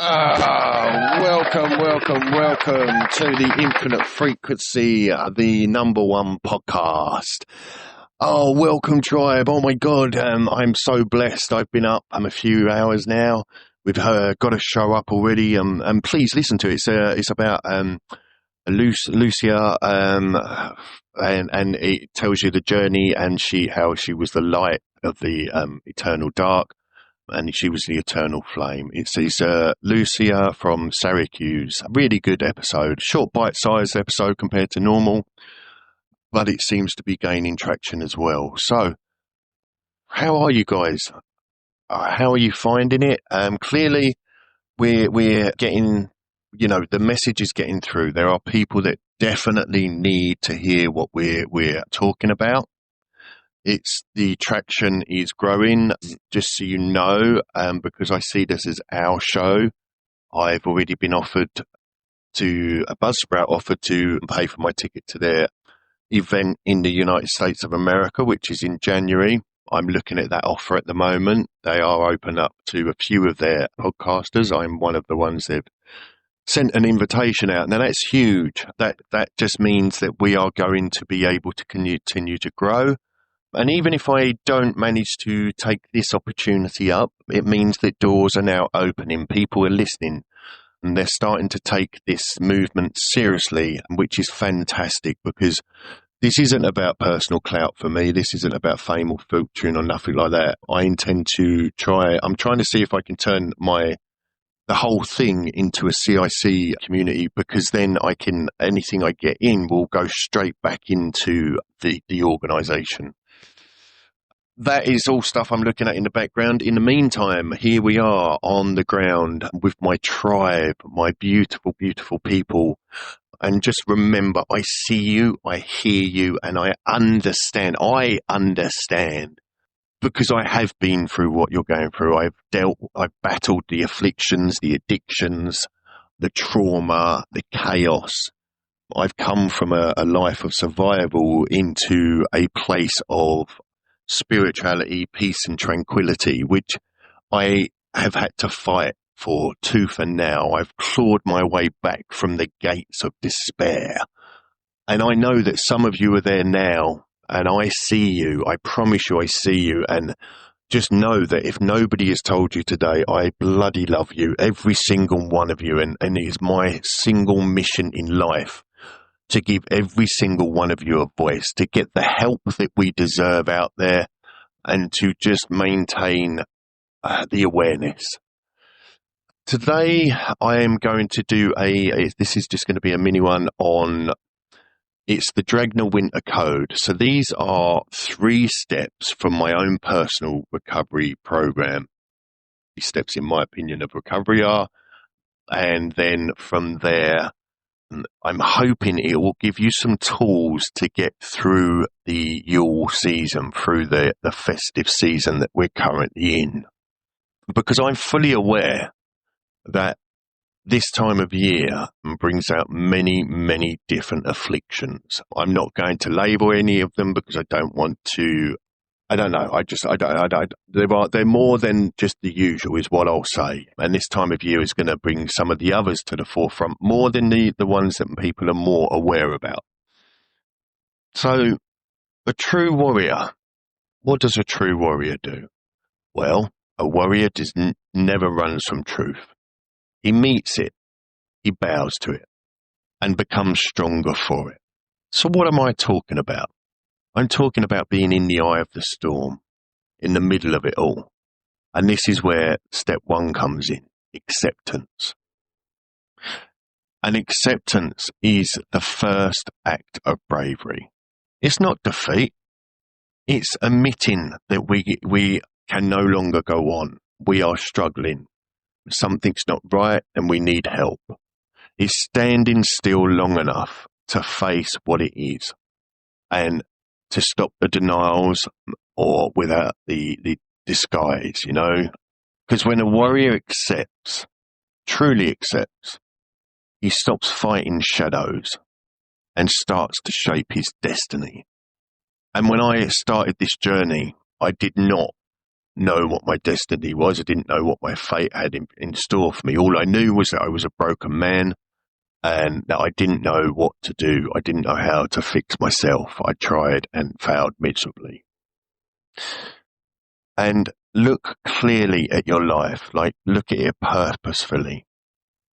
Welcome to the Infinite Frequency, the number one podcast. Oh, welcome, tribe. Oh my God, I'm so blessed. I've been up a few hours now. We've got a show up already, and please listen to it. It's about Lucia, and it tells you the journey and how she was the light of the eternal dark. And she was the eternal flame. It's Lucia from Syracuse. A really good episode. Short, bite-sized episode compared to normal, but it seems to be gaining traction as well. So, how are you guys? How are you finding it? Clearly, we're getting, the message is getting through. There are people that definitely need to hear what we're talking about. The traction is growing, just so you know, because I see this as our show. I've already been a Buzzsprout offered to pay for my ticket to their event in the United States of America, which is in January. I'm looking at that offer at the moment. They are open up to a few of their podcasters. I'm one of the ones they've sent an invitation out. Now that's huge. That just means that we are going to be able to continue to grow. And even if I don't manage to take this opportunity up, it means that doors are now opening. People are listening and they're starting to take this movement seriously, which is fantastic because this isn't about personal clout for me. This isn't about fame or fortune or nothing like that. I'm trying to see if I can turn the whole thing into a CIC community, because then anything I get in will go straight back into the organization. That is all stuff I'm looking at in the background. In the meantime, here we are on the ground with my tribe, my beautiful, beautiful people. And just remember, I see you, I hear you, and I understand. I understand because I have been through what you're going through. I've battled the afflictions, the addictions, the trauma, the chaos. I've come from a life of survival into a place of spirituality, peace and tranquility, which I have had to fight for tooth and nail. I've clawed my way back from the gates of despair. And I know that some of you are there now, and I see you. I promise you I see you. And just know that if nobody has told you today, I bloody love you, every single one of you. And it is my single mission in life to give every single one of you a voice, to get the help that we deserve out there, and to just maintain the awareness. Today, I am going to do this is just going to be a mini one it's the Dragner Winter Code. So these are 3 steps from my own personal recovery program. These steps, in my opinion, of recovery are, and then from there, I'm hoping it will give you some tools to get through the Yule season, through the festive season that we're currently in. Because I'm fully aware that this time of year brings out many, many different afflictions. I'm not going to label any of them because I don't want to. I don't know. They're more than just the usual, is what I'll say. And this time of year is going to bring some of the others to the forefront, more than the ones that people are more aware about. So, a true warrior. What does a true warrior do? Well, a warrior never runs from truth. He meets it, he bows to it, and becomes stronger for it. So what am I talking about? I'm talking about being in the eye of the storm, in the middle of it all. And this is where step 1 comes in, acceptance. And acceptance is the first act of bravery. It's not defeat. It's admitting that we can no longer go on. We are struggling. Something's not right and we need help. It's standing still long enough to face what it is and to stop the denials or without the disguise, Because when a warrior truly accepts, he stops fighting shadows and starts to shape his destiny. And when I started this journey, I did not know what my destiny was. I didn't know what my fate had in store for me. All I knew was that I was a broken man and that I didn't know what to do. I didn't know how to fix myself. I tried and failed miserably. And look clearly at your life, like look at it purposefully.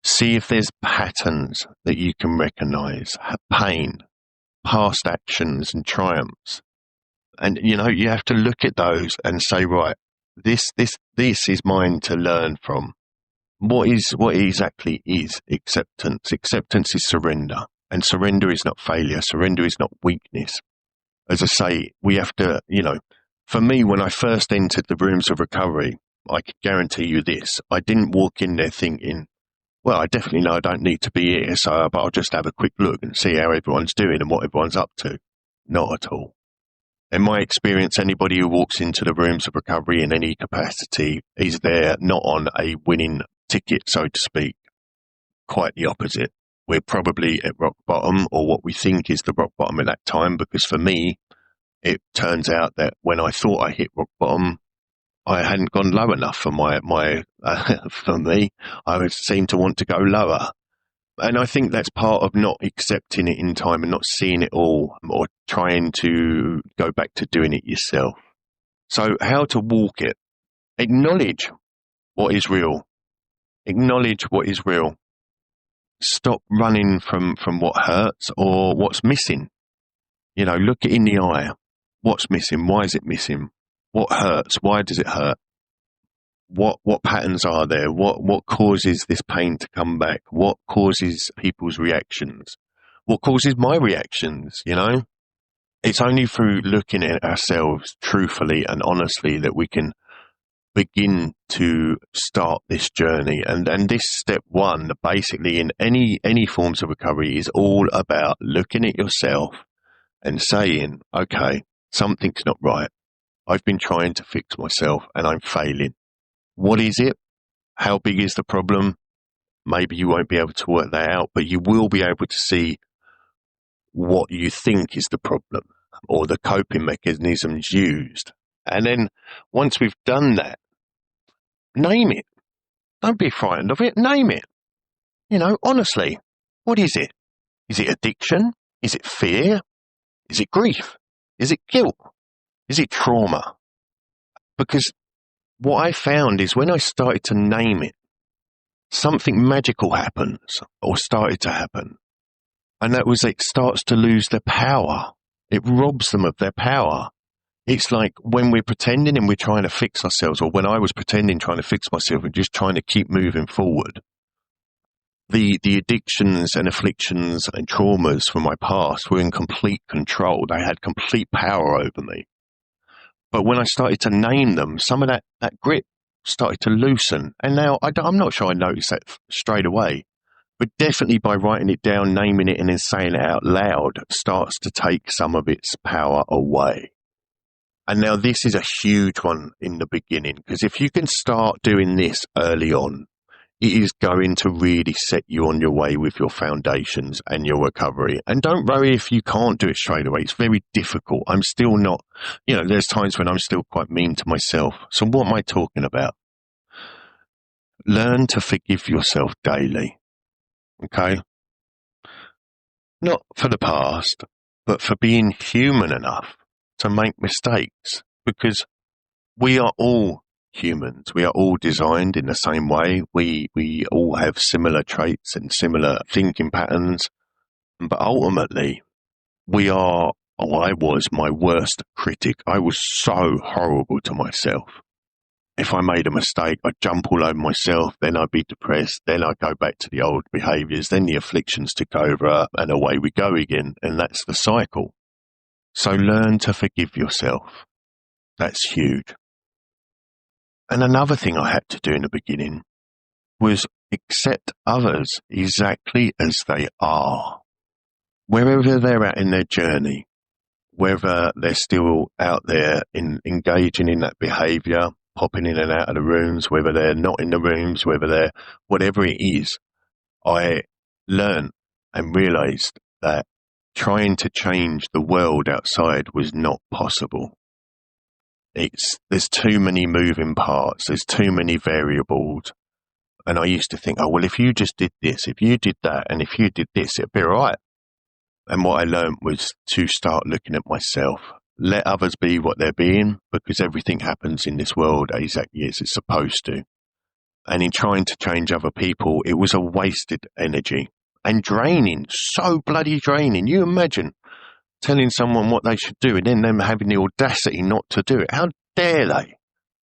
See if there's patterns that you can recognize, pain, past actions and triumphs. And, you have to look at those and say, right, this is mine to learn from. What exactly is acceptance? Acceptance is surrender. And surrender is not failure. Surrender is not weakness. As I say, we have to, for me, when I first entered the rooms of recovery, I could guarantee you this. I didn't walk in there thinking, well, I definitely know I don't need to be here, but I'll just have a quick look and see how everyone's doing and what everyone's up to. Not at all. In my experience, anybody who walks into the rooms of recovery in any capacity is there not on a winning ticket, so to speak. Quite the opposite. We're probably at rock bottom, or what we think is the rock bottom at that time, because for me, it turns out that when I thought I hit rock bottom, I hadn't gone low enough for for me. I seemed to want to go lower. And I think that's part of not accepting it in time and not seeing it all, or trying to go back to doing it yourself. So how to walk it? Acknowledge what is real. Acknowledge what is real. Stop running from what hurts or what's missing. Look it in the eye. What's missing? Why is it missing? What hurts? Why does it hurt? What patterns are there? What causes this pain to come back? What causes people's reactions? What causes my reactions, It's only through looking at ourselves truthfully and honestly that we can begin to start this journey. And this step one, basically in any forms of recovery, is all about looking at yourself and saying, okay, something's not right. I've been trying to fix myself and I'm failing. What is it? How big is the problem? Maybe you won't be able to work that out, but you will be able to see what you think is the problem or the coping mechanisms used. And then once we've done that, name it. Don't be frightened of it. Name it. Honestly, what is it? Is it addiction? Is it fear? Is it grief? Is it guilt? Is it trauma? Because what I found is when I started to name it, something magical happens or started to happen. And that was it starts to lose their power. It robs them of their power. It's like when we're pretending and we're trying to fix ourselves, or when I was pretending trying to fix myself and just trying to keep moving forward. The addictions and afflictions and traumas from my past were in complete control. They had complete power over me. But when I started to name them, some of that grip started to loosen. And now I'm not sure I noticed that straight away, but definitely by writing it down, naming it, and then saying it out loud starts to take some of its power away. And now this is a huge one in the beginning, because if you can start doing this early on, it is going to really set you on your way with your foundations and your recovery. And don't worry if you can't do it straight away. It's very difficult. I'm still not, there's times when I'm still quite mean to myself. So what am I talking about? Learn to forgive yourself daily. Okay? Not for the past, but for being human enough to make mistakes, because we are all humans. We are all designed in the same way. We all have similar traits and similar thinking patterns. But ultimately, I was my worst critic. I was so horrible to myself. If I made a mistake, I'd jump all over myself. Then I'd be depressed. Then I'd go back to the old behaviours. Then the afflictions took over and away we go again. And that's the cycle. So learn to forgive yourself. That's huge. And another thing I had to do in the beginning was accept others exactly as they are. Wherever they're at in their journey, whether they're still out there engaging in that behaviour, popping in and out of the rooms, whether they're not in the rooms, whatever it is, I learned and realised that trying to change the world outside was not possible. there's too many moving parts, there's too many variables. And I used to think, oh, well, if you just did this, if you did that, and if you did this, it'd be all right. And what I learned was to start looking at myself. Let others be what they're being, because everything happens in this world exactly as it's supposed to. And in trying to change other people, it was a wasted energy and draining, so bloody draining. You imagine telling someone what they should do and then them having the audacity not to do it. How dare they?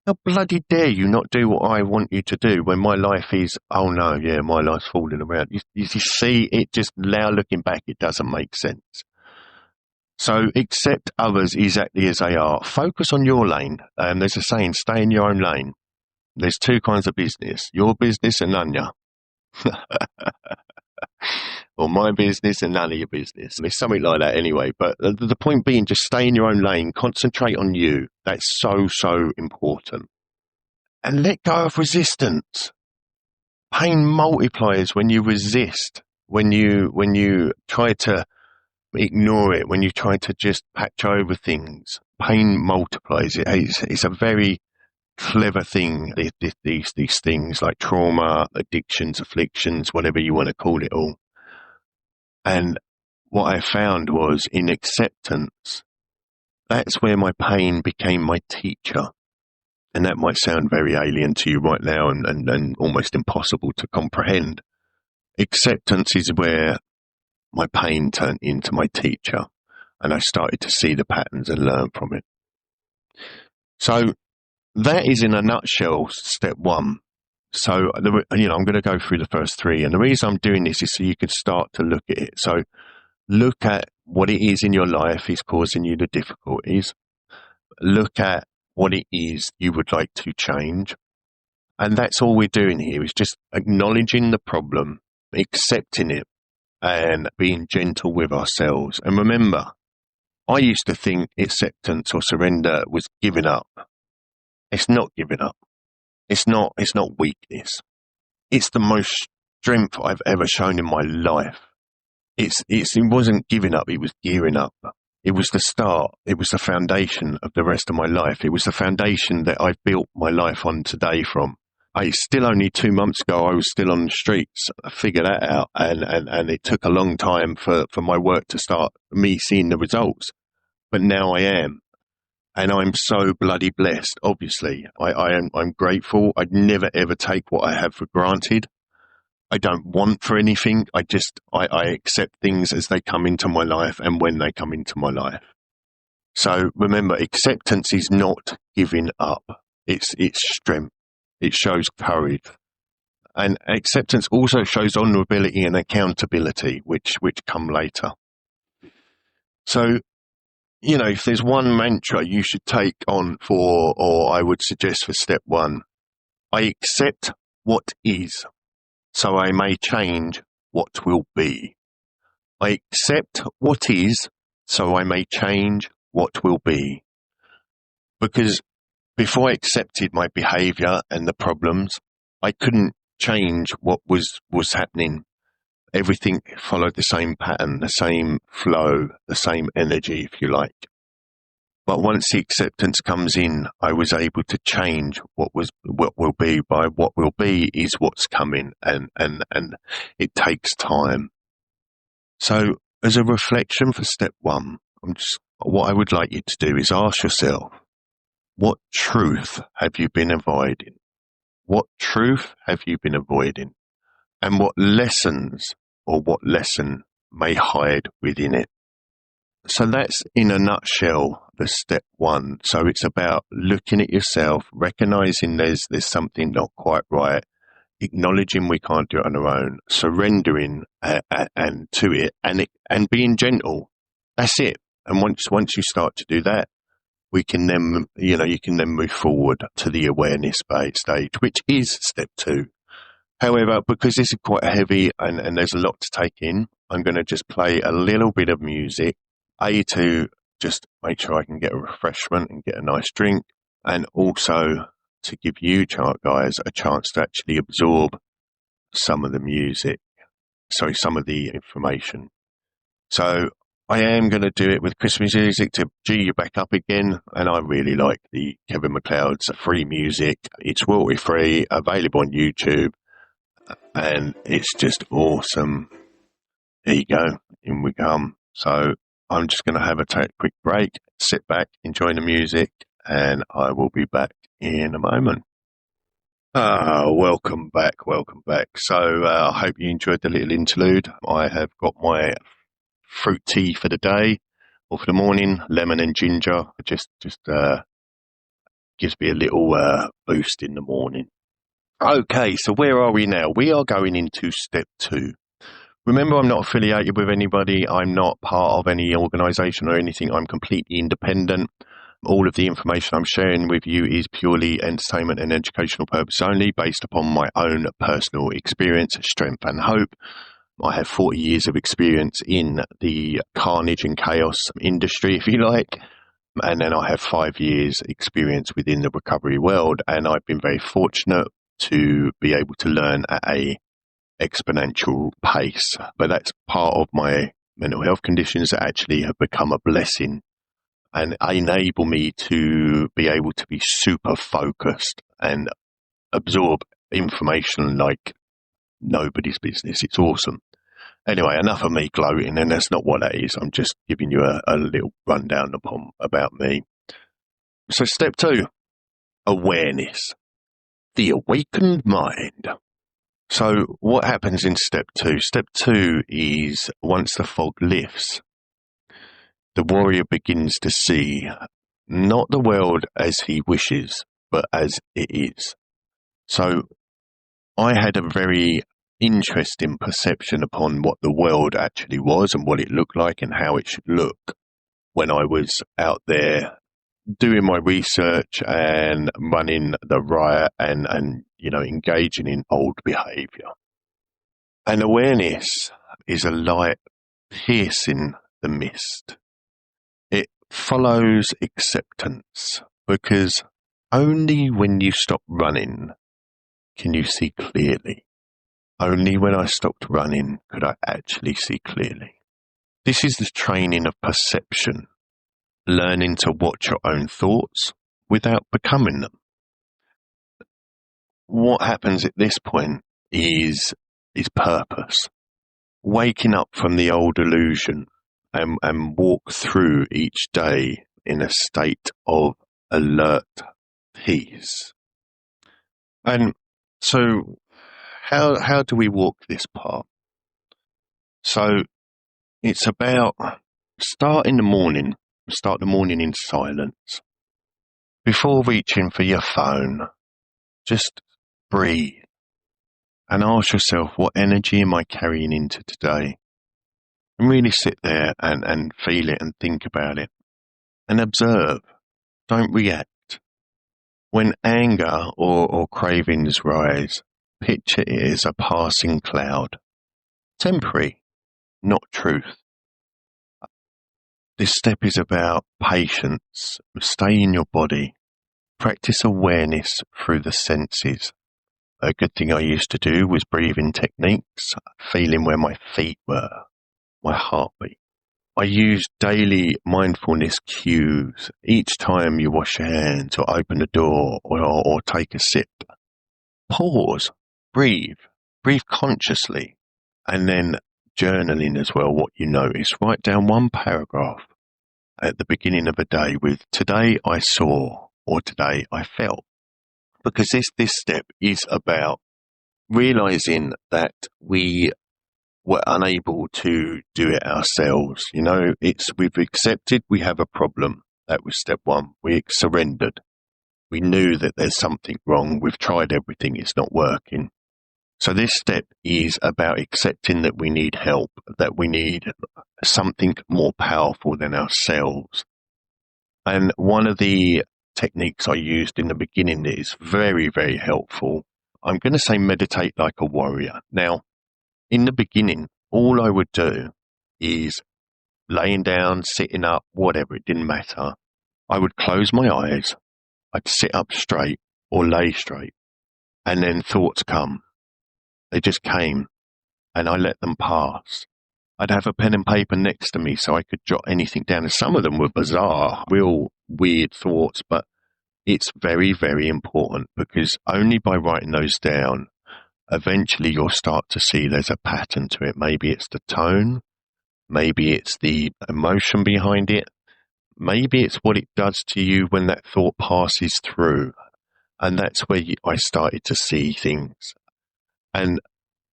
How bloody dare you not do what I want you to do when my life is, oh no, yeah, my life's falling around. You see, it just, now looking back, it doesn't make sense. So accept others exactly as they are. Focus on your lane. There's a saying, stay in your own lane. There's two kinds of business, your business and none ya. Or my business and none of your business. It's something like that anyway. But the point being, just stay in your own lane. Concentrate on you. That's so, so important. And let go of resistance. Pain multiplies when you resist, when you try to ignore it, when you try to just patch over things. Pain multiplies. It's a very clever thing, these things like trauma, addictions, afflictions, whatever you want to call it all. And what I found was, in acceptance, that's where my pain became my teacher. And that might sound very alien to you right now and almost impossible to comprehend. Acceptance is where my pain turned into my teacher, and I started to see the patterns and learn from it. So that is, in a nutshell, step one. So, I'm going to go through the first three. And the reason I'm doing this is so you can start to look at it. So look at what it is in your life is causing you the difficulties. Look at what it is you would like to change. And that's all we're doing here, is just acknowledging the problem, accepting it, and being gentle with ourselves. And remember, I used to think acceptance or surrender was giving up. It's not giving up. It's not weakness. It's the most strength I've ever shown in my life. It wasn't giving up, it was gearing up. It was the start. It was the foundation of the rest of my life. It was the foundation that I've built my life on today from. Still only 2 months ago, I was still on the streets. I figured that out, and it took a long time for my work to start me seeing the results. But now I am. And I'm so bloody blessed, obviously. I'm grateful. I'd never ever take what I have for granted. I don't want for anything. I accept things as they come into my life and when they come into my life. So remember, acceptance is not giving up. It's strength. It shows courage. And acceptance also shows vulnerability and accountability, which come later. So, if there's one mantra you should take on or I would suggest for step one, I accept what is, so I may change what will be. I accept what is, so I may change what will be. Because before I accepted my behavior and the problems, I couldn't change what was happening. Everything followed the same pattern, the same flow, the same energy, if you like. But once the acceptance comes in, I was able to change what will be. By what will be is what's coming, and it takes time. So as a reflection for step one, what I would like you to do is ask yourself, what truth have you been avoiding? What truth have you been avoiding? And what lessons or what lesson may hide within it? So that's, in a nutshell, the step one. So it's about looking at yourself, recognizing there's something not quite right, acknowledging we can't do it on our own, surrendering and to it, and being gentle. That's it. And once you start to do that, we can then, you can then move forward to the awareness stage, which is step two. However, because this is quite heavy and there's a lot to take in, I'm going to just play a little bit of music, to just make sure I can get a refreshment and get a nice drink, and also to give you, guys, a chance to actually absorb some of the music, some of the information. So I am going to do it with Christmas music to G you back up again. And I really like the Kevin MacLeod's free music. It's royalty free, available on YouTube, and it's just awesome. There you go. In we come. So I'm just going to have a quick break, sit back, enjoy the music, and I will be back in a moment. Welcome back, welcome back. So I hope you enjoyed the little interlude. I have got my fruit tea for the day, or for the morning, lemon and ginger. Just gives me a little boost in the morning. Okay, so where are we now? We are going into step 2. Remember, I'm not affiliated with anybody. I'm not part of any organisation or anything. I'm completely independent. All of the information I'm sharing with you is purely entertainment and educational purpose only, based upon my own personal experience, strength and hope. I have 40 years of experience in the carnage and chaos industry, if you like. And then I have 5 years experience within the recovery world. And I've been very fortunate to be able to learn at a exponential pace. But that's part of my mental health conditions that actually have become a blessing and enable me to be able to be super focused and absorb information like nobody's business. It's awesome. Anyway, enough of me gloating, and that's not what that is. I'm just giving you a little rundown about me. So step 2, awareness, the awakened mind. So what happens in step 2? Step 2 is once the fog lifts, the warrior begins to see not the world as he wishes, but as it is. So I had a very interesting perception upon what the world actually was and what it looked like and how it should look when I was out there doing my research and running the riot and engaging in old behaviour. And awareness is a light piercing the mist. It follows acceptance, because only when you stop running can you see clearly. Only when I stopped running could I actually see clearly. This is the training of perception, learning to watch your own thoughts without becoming them. What happens at this point is purpose. Waking up from the old illusion and walk through each day in a state of alert peace. And so how do we walk this path? So it's about start the morning in silence. Before reaching for your phone, just breathe and ask yourself, what energy am I carrying into today? And really sit there and feel it and think about it and observe. Don't react. When anger or cravings rise, picture it as a passing cloud. Temporary, not truth. This step is about patience. Stay in your body. Practice awareness through the senses. A good thing I used to do was breathing techniques, feeling where my feet were, my heartbeat. I use daily mindfulness cues each time you wash your hands or open the door or take a sip. Pause, breathe consciously, and then journaling as well what you notice. Write down one paragraph at the beginning of a day with today I saw or today I felt. Because this step is about realizing that we were unable to do it ourselves. We've accepted we have a problem. That was step 1. We surrendered. We knew that there's something wrong. We've tried everything. It's not working. So this step is about accepting that we need help, that we need something more powerful than ourselves. And one of the techniques I used in the beginning that is very, very helpful, I'm going to say meditate like a warrior. Now, in the beginning, all I would do is laying down, sitting up, whatever, it didn't matter. I would close my eyes, I'd sit up straight or lay straight, and then thoughts come. They just came, and I let them pass. I'd have a pen and paper next to me so I could jot anything down. And some of them were bizarre, real weird thoughts, but it's very, very important because only by writing those down, eventually you'll start to see there's a pattern to it. Maybe it's the tone, maybe it's the emotion behind it, maybe it's what it does to you when that thought passes through. And that's where I started to see things. And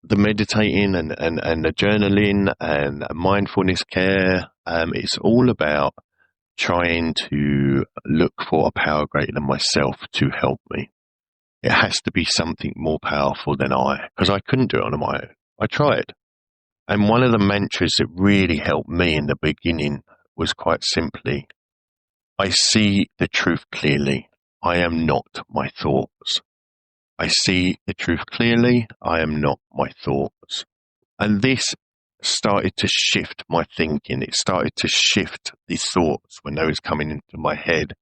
the meditating and the journaling and mindfulness care, it's all about trying to look for a power greater than myself to help me. It has to be something more powerful than I, because I couldn't do it on my own. I tried. And one of the mantras that really helped me in the beginning was quite simply, I see the truth clearly. I am not my thoughts. I see the truth clearly. I am not my thoughts. And this started to shift my thinking. It started to shift these thoughts when they was coming into my head.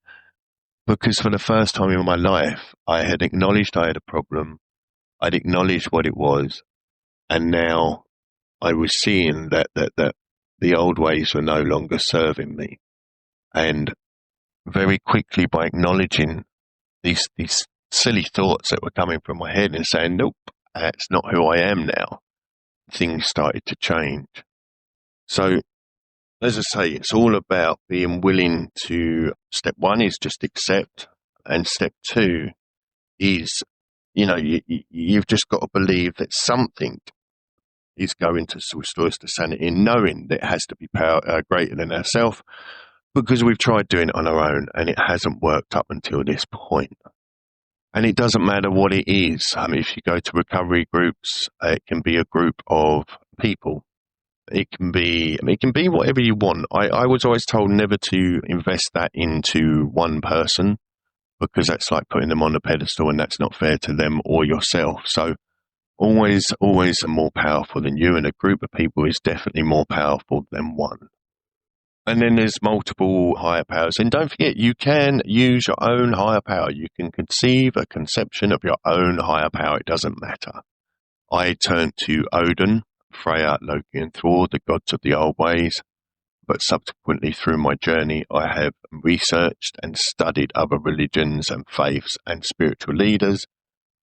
Because for the first time in my life, I had acknowledged I had a problem. I'd acknowledged what it was. And now I was seeing that the old ways were no longer serving me. And very quickly, by acknowledging these silly thoughts that were coming from my head and saying, nope, that's not who I am now, things started to change. So, as I say, it's all about being willing to, step one is just accept, and step two is, you've just got to believe that something is going to restore us to sanity, knowing that it has to be greater than ourselves, because we've tried doing it on our own and it hasn't worked up until this point. And it doesn't matter what it is. I mean, if you go to recovery groups, it can be a group of people. It can be whatever you want. I was always told never to invest that into one person, because that's like putting them on a pedestal and that's not fair to them or yourself. So always more powerful than you, and a group of people is definitely more powerful than one. And then there's multiple higher powers. And don't forget, you can use your own higher power. You can conceive a conception of your own higher power. It doesn't matter. I turned to Odin, Freya, Loki, and Thor, the gods of the old ways. But subsequently, through my journey, I have researched and studied other religions and faiths and spiritual leaders.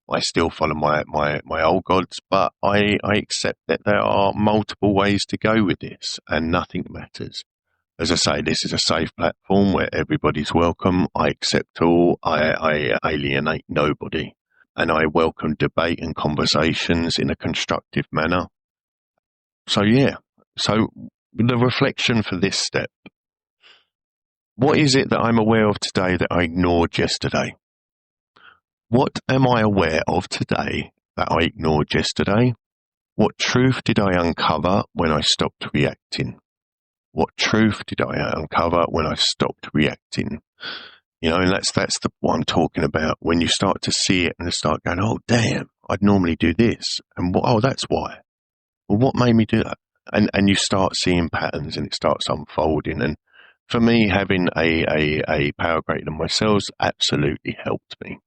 I still follow my old gods, but I accept that there are multiple ways to go with this, and nothing matters. As I say, this is a safe platform where everybody's welcome. I accept all. I alienate nobody. And I welcome debate and conversations in a constructive manner. So, yeah. So, the reflection for this step. What is it that I'm aware of today that I ignored yesterday? What am I aware of today that I ignored yesterday? What truth did I uncover when I stopped reacting? What truth did I uncover when I stopped reacting? And that's what I'm talking about. When you start to see it and start going, oh, damn, I'd normally do this. And that's why. Well, what made me do that? And you start seeing patterns and it starts unfolding. And for me, having a power greater than myself absolutely helped me.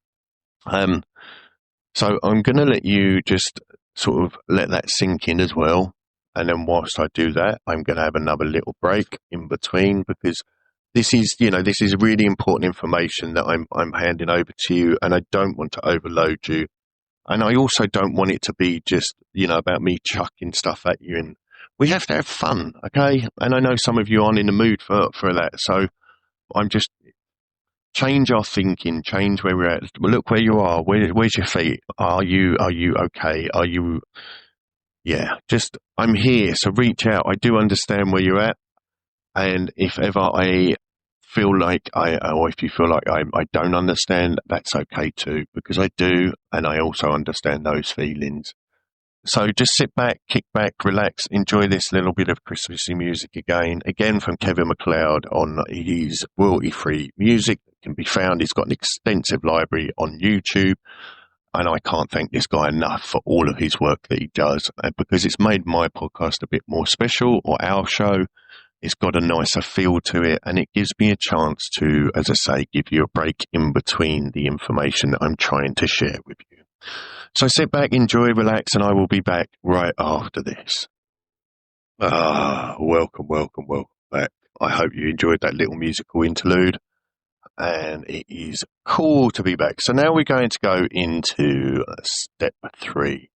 So I'm going to let you just sort of let that sink in as well. And then whilst I do that, I'm going to have another little break in between, because this is really important information that I'm handing over to you, and I don't want to overload you. And I also don't want it to be just, about me chucking stuff at you. And we have to have fun, okay? And I know some of you aren't in the mood for that. So I'm just change our thinking, change where we're at. Look where you are. Where's your feet? Are you okay? Are you... Yeah, I'm here, so reach out. I do understand where you're at. And if ever I feel like or if you feel like I don't understand, that's okay too, because I do, and I also understand those feelings. So just sit back, kick back, relax, enjoy this little bit of Christmassy music again from Kevin MacLeod on his royalty-free music that can be found. He's got an extensive library on YouTube. And I can't thank this guy enough for all of his work that he does, because it's made my podcast a bit more special, or our show. It's got a nicer feel to it, and it gives me a chance to, as I say, give you a break in between the information that I'm trying to share with you. So sit back, enjoy, relax, and I will be back right after this. Welcome back. I hope you enjoyed that little musical interlude, and it is cool to be back. So now we're going to go into step 3.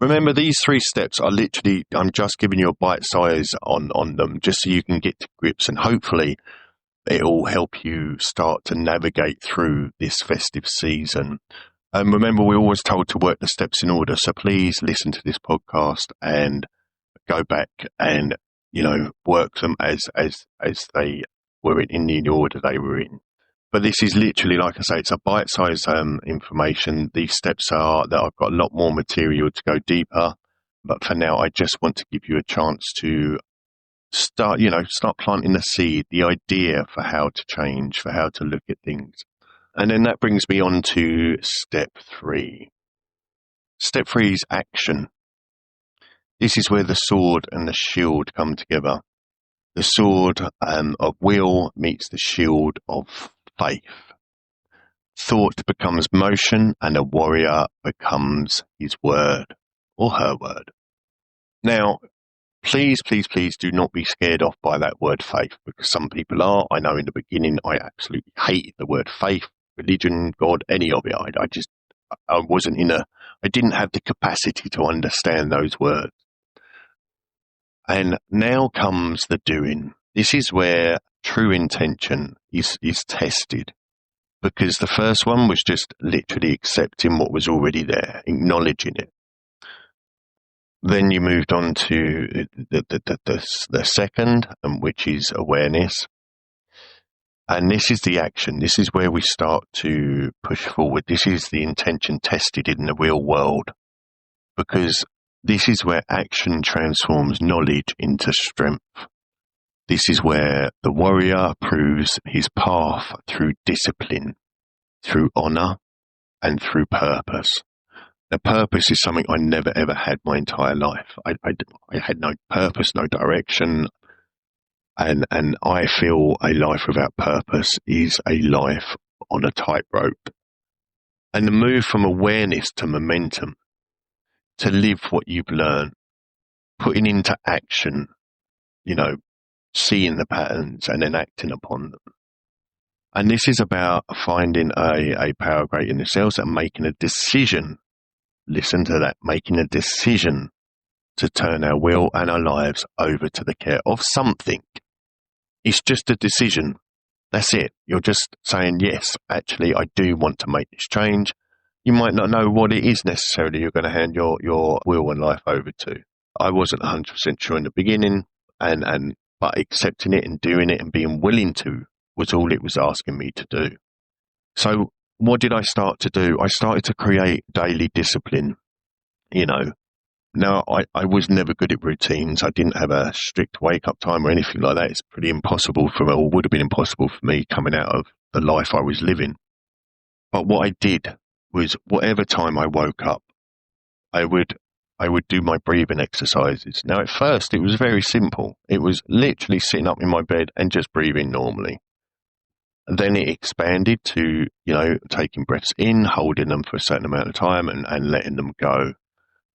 Remember, these 3 steps are literally, I'm just giving you a bite size on them, just so you can get to grips, and hopefully it'll help you start to navigate through this festive season. And remember, we're always told to work the steps in order, so please listen to this podcast and go back and work them as they were in the order they were in. But this is literally, like I say, it's a bite-sized information. These steps are that I've got a lot more material to go deeper, but for now I just want to give you a chance to start planting the seed, the idea for how to change, for how to look at things. And then that brings me on to step 3. Step 3 is action. This is where the sword and the shield come together. The sword of will meets the shield of faith. Thought becomes motion, and a warrior becomes his word or her word. Now, please do not be scared off by that word faith, because some people are. I know in the beginning I absolutely hated the word faith, religion, God, any of it. I didn't have the capacity to understand those words. And now comes the doing. This is where true intention is tested, because the first one was just literally accepting what was already there, acknowledging it. Then you moved on to the second, which is awareness. And this is the action. This is where we start to push forward. This is the intention tested in the real world, because this is where action transforms knowledge into strength. This is where the warrior proves his path through discipline, through honor, and through purpose. Now, purpose is something I never ever had my entire life. I had no purpose, no direction, and I feel a life without purpose is a life on a tightrope. And the move from awareness to momentum, to live what you've learned, putting into action, seeing the patterns and then acting upon them. And this is about finding a power greater than yourselves and making a decision. Listen to that, making a decision to turn our will and our lives over to the care of something. It's just a decision. That's it. You're just saying, yes, actually, I do want to make this change. You might not know what it is necessarily you're going to hand your will and life over to. I wasn't 100% sure in the beginning, but accepting it and doing it and being willing to was all it was asking me to do. So what did I start to do? I started to create daily discipline. Now I was never good at routines. I didn't have a strict wake up time or anything like that. It's pretty impossible or would have been impossible for me coming out of the life I was living. But what I did was whatever time I woke up, I would do my breathing exercises. Now, at first, it was very simple. It was literally sitting up in my bed and just breathing normally. And then it expanded to, taking breaths in, holding them for a certain amount of time and letting them go.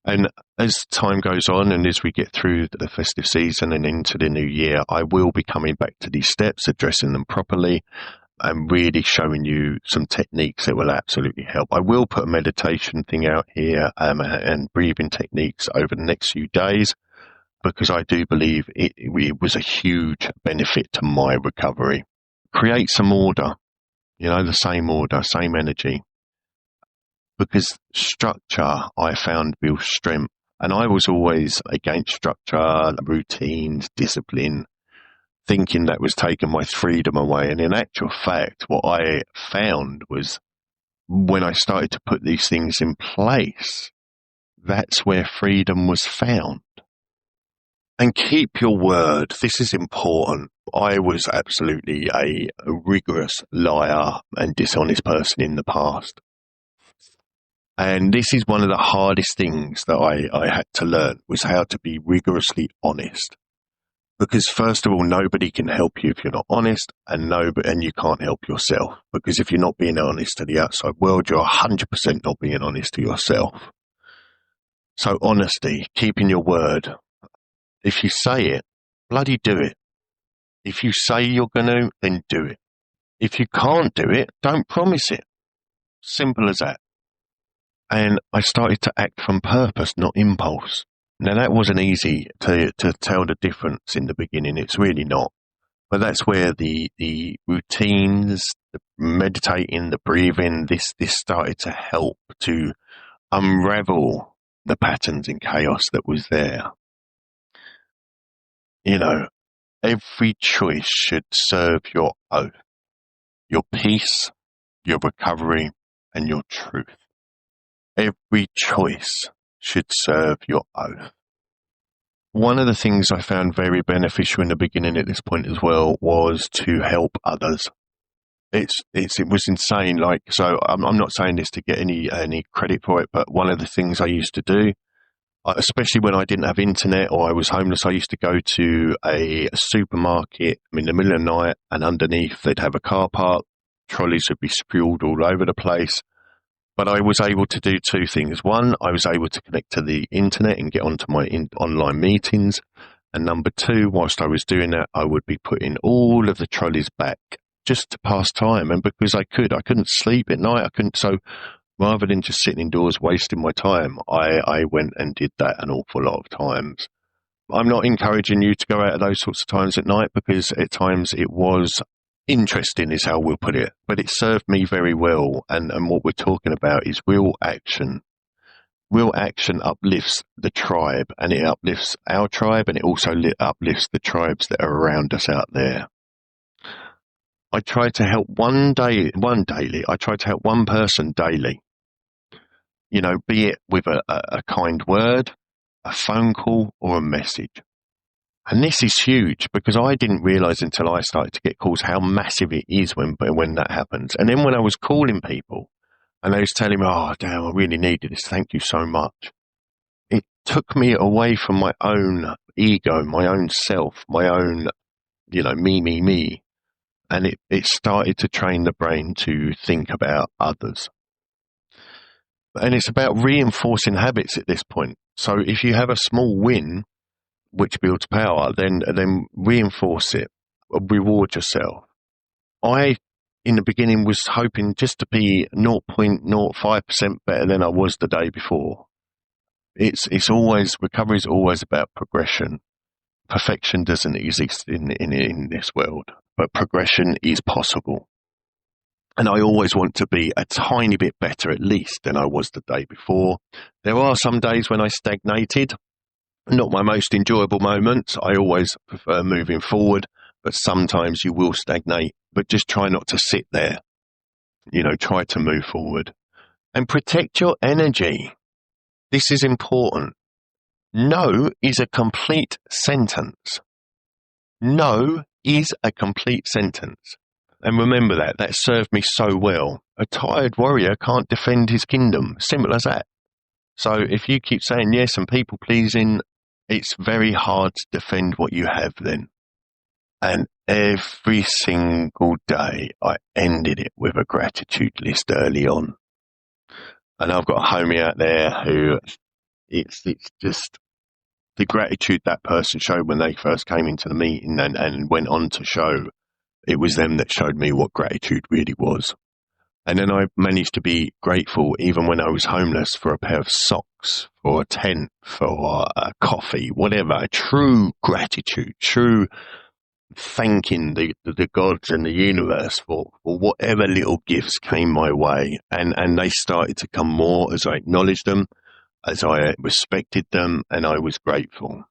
And as time goes on and as we get through the festive season and into the new year, I will be coming back to these steps, addressing them properly, and really showing you some techniques that will absolutely help. I will put a meditation thing out here and breathing techniques over the next few days, because I do believe it was a huge benefit to my recovery. Create some order, the same order, same energy, because structure I found builds strength. And I was always against structure, routines, discipline, thinking that was taking my freedom away. And in actual fact, what I found was when I started to put these things in place, that's where freedom was found. And keep your word. This is important. I was absolutely a rigorous liar and dishonest person in the past. And this is one of the hardest things that I had to learn, was how to be rigorously honest. Because first of all, nobody can help you if you're not honest, and you can't help yourself. Because if you're not being honest to the outside world, you're 100% not being honest to yourself. So honesty, keeping your word. If you say it, bloody do it. If you say you're going to, then do it. If you can't do it, don't promise it. Simple as that. And I started to act from purpose, not impulse. Now, that wasn't easy to tell the difference in the beginning. It's really not. But that's where the routines, the meditating, the breathing, this started to help to unravel the patterns and chaos that was there. You know, every choice should serve your oath, your peace, your recovery, and your truth. Every choice should serve your oath. One of the things I found very beneficial in the beginning at this point as well was to help others. It was insane. Like, so I'm not saying this to get any credit for it, but one of the things I used to do, especially when I didn't have internet or I was homeless, I used to go to a supermarket in the middle of the night, and underneath they'd have a car park. Trolleys would be spewed all over the place. But I was able to do two things. One, I was able to connect to the internet and get onto my online meetings. And number two, whilst I was doing that, I would be putting all of the trolleys back just to pass time. And because I couldn't sleep at night. So rather than just sitting indoors wasting my time, I went and did that an awful lot of times. I'm not encouraging you to go out at those sorts of times at night, because at times it was interesting, is how we'll put it, but it served me very well. And what we're talking about is real action. Real action uplifts the tribe, and it uplifts our tribe, and it also uplifts the tribes that are around us out there. I try to help I try to help one person daily. Be it with a kind word, a phone call, or a message. And this is huge, because I didn't realize until I started to get calls how massive it is when that happens. And then when I was calling people and they was telling me, oh, damn, I really needed this, thank you so much, it took me away from my own ego, my own self, my own, me. And it started to train the brain to think about others. And it's about reinforcing habits at this point. So if you have a small win, which builds power, then reinforce it, reward yourself. I, in the beginning, was hoping just to be 0.05% better than I was the day before. Recovery is always about progression. Perfection doesn't exist in this world, but progression is possible. And I always want to be a tiny bit better, at least, than I was the day before. There are some days when I stagnated. Not my most enjoyable moments. I always prefer moving forward, but sometimes you will stagnate. But just try not to sit there. Try to move forward. And protect your energy. This is important. No is a complete sentence. No is a complete sentence. And remember that served me so well. A tired warrior can't defend his kingdom. Simple as that. So if you keep saying yes and people pleasing, it's very hard to defend what you have then. And every single day I ended it with a gratitude list early on. And I've got a homie out there who it's just the gratitude that person showed when they first came into the meeting and went on to show. It was them that showed me what gratitude really was. And then I managed to be grateful even when I was homeless for a pair of socks, for a tent, for a coffee, whatever. True gratitude, true thanking the gods and the universe for whatever little gifts came my way. And they started to come more as I acknowledged them, as I respected them, and I was grateful.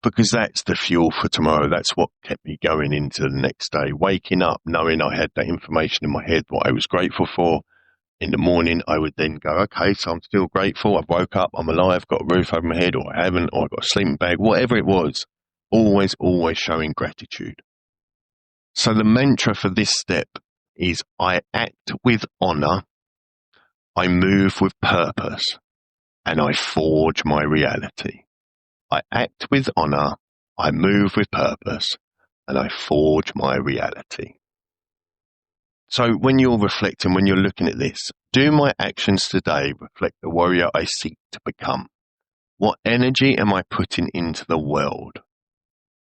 Because that's the fuel for tomorrow. That's what kept me going into the next day. Waking up, knowing I had that information in my head, what I was grateful for. In the morning, I would then go, okay, so I'm still grateful. I woke up, I'm alive, got a roof over my head, or I haven't, or I've got a sleeping bag, whatever it was. Always showing gratitude. So the mantra for this step is I act with honor, I move with purpose, and I forge my reality. I act with honor, I move with purpose, and I forge my reality. So when you're reflecting, when you're looking at this, do my actions today reflect the warrior I seek to become? What energy am I putting into the world?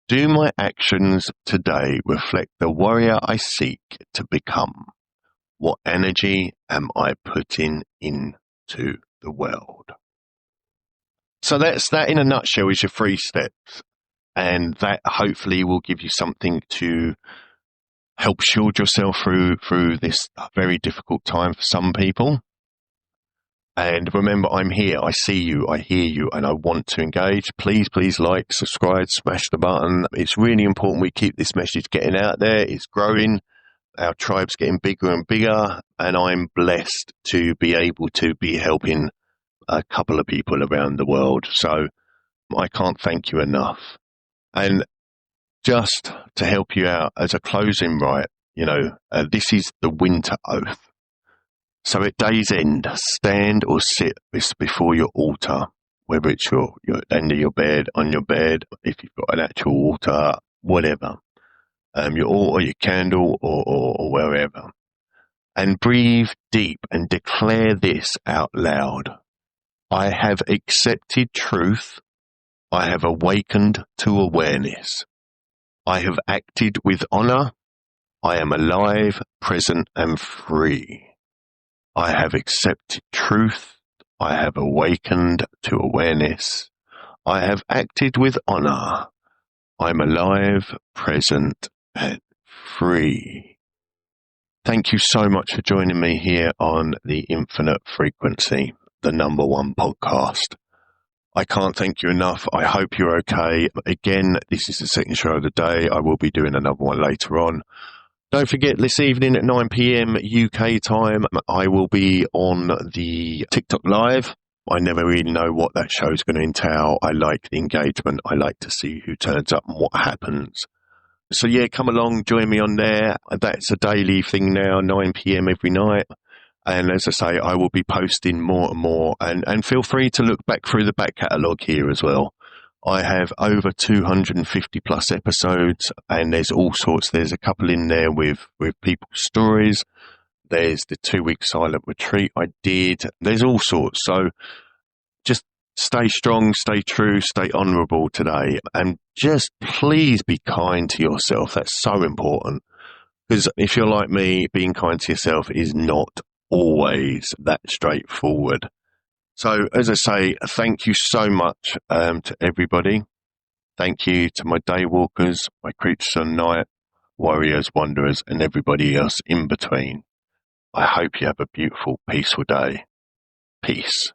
Do my actions today reflect the warrior I seek to become? What energy am I putting into the world? So that's that in a nutshell is your 3 steps. And that hopefully will give you something to help shield yourself through this very difficult time for some people. And remember, I'm here. I see you. I hear you. And I want to engage. Please, please like, subscribe, smash the button. It's really important we keep this message getting out there. It's growing. Our tribe's getting bigger and bigger. And I'm blessed to be able to be helping a couple of people around the world. So I can't thank you enough. And just to help you out as a closing rite, this is the winter oath. So at day's end, stand or sit before your altar, whether it's your end of your bed, on your bed, if you've got an actual altar, whatever, your altar, your candle, or wherever. And breathe deep and declare this out loud. I have accepted truth. I have awakened to awareness. I have acted with honor. I am alive, present, and free. I have accepted truth. I have awakened to awareness. I have acted with honor. I'm alive, present, and free. Thank you so much for joining me here on the Infinite Frequency, the #1 podcast. I can't thank you enough. I hope you're okay. Again, this is the second show of the day. I will be doing another one later on. Don't forget, this evening at 9 p.m. UK time, I will be on the TikTok Live. I never really know what that show is going to entail. I like the engagement. I like to see who turns up and what happens. So yeah, come along, join me on there. That's a daily thing now, 9 p.m. every night. And as I say, I will be posting more and more. And feel free to look back through the back catalogue here as well. I have over 250 plus episodes, and there's all sorts. There's a couple in there with people's stories. There's the 2-week silent retreat I did. There's all sorts. So just stay strong, stay true, stay honourable today. And just please be kind to yourself. That's so important. Because if you're like me, being kind to yourself is not always that straightforward. So, as I say, thank you so much to everybody. Thank you to my day walkers, my creatures of night, warriors, wanderers, and everybody else in between. I hope you have a beautiful, peaceful day. Peace.